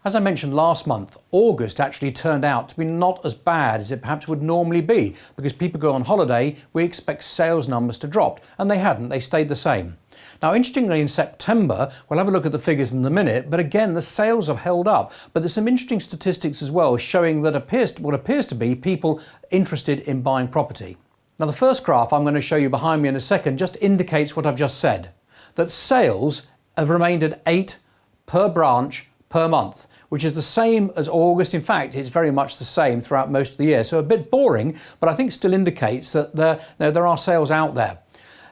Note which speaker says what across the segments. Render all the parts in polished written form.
Speaker 1: As I mentioned last month, August actually turned out to be not as bad as it perhaps would normally be. Because people go on holiday, we expect sales numbers to drop, and they hadn't, they stayed the same. Now, interestingly, in September, we'll have a look at the figures in a minute, but again, the sales have held up. But there's some interesting statistics as well showing that what appears to be people interested in buying property. Now, the first graph I'm going to show you behind me in a second just indicates what I've just said, that sales have remained at 8 per branch per month, which is the same as August. In fact, it's very much the same throughout most of the year. So a bit boring, but I think still indicates that there are sales out there.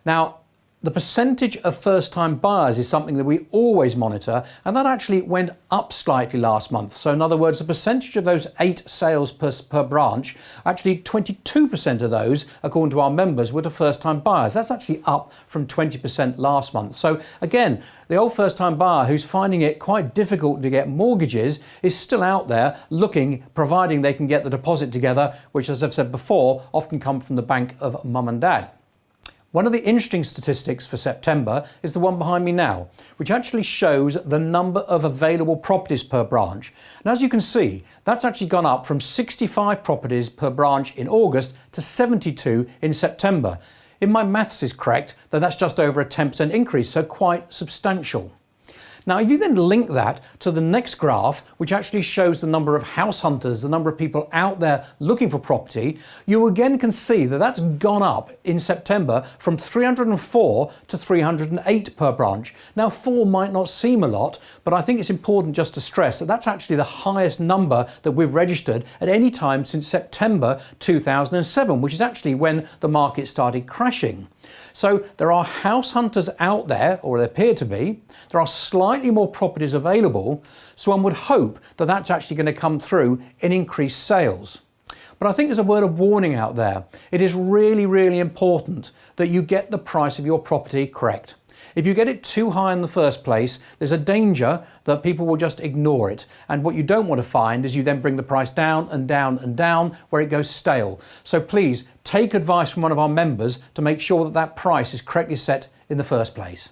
Speaker 1: Now, the percentage of first-time buyers is something that we always monitor, and that actually went up slightly last month. So in other words, the percentage of those 8 sales per branch, actually 22% of those, according to our members, were to first-time buyers. That's actually up from 20% last month. So again, the old first-time buyer who's finding it quite difficult to get mortgages is still out there looking, providing they can get the deposit together, which, as I've said before, often come from the bank of mum and dad. One of the interesting statistics for September is the one behind me now, which actually shows the number of available properties per branch. And as you can see, that's actually gone up from 65 properties per branch in August to 72 in September. If my maths is correct, then that's just over a 10% increase, so quite substantial. Now, if you then link that to the next graph, which actually shows the number of house hunters, the number of people out there looking for property, you again can see that that's gone up in September from 304 to 308 per branch. Now, 4 might not seem a lot, but I think it's important just to stress that that's actually the highest number that we've registered at any time since September 2007, which is actually when the market started crashing. So there are house hunters out there, or there appear to be. There are slightly more properties available, so one would hope that that's actually going to come through in increased sales. But I think there's a word of warning out there. It is really, really important that you get the price of your property correct. If you get it too high in the first place, there's a danger that people will just ignore it. And what you don't want to find is you then bring the price down and down and down where it goes stale. So please take advice from one of our members to make sure that that price is correctly set in the first place.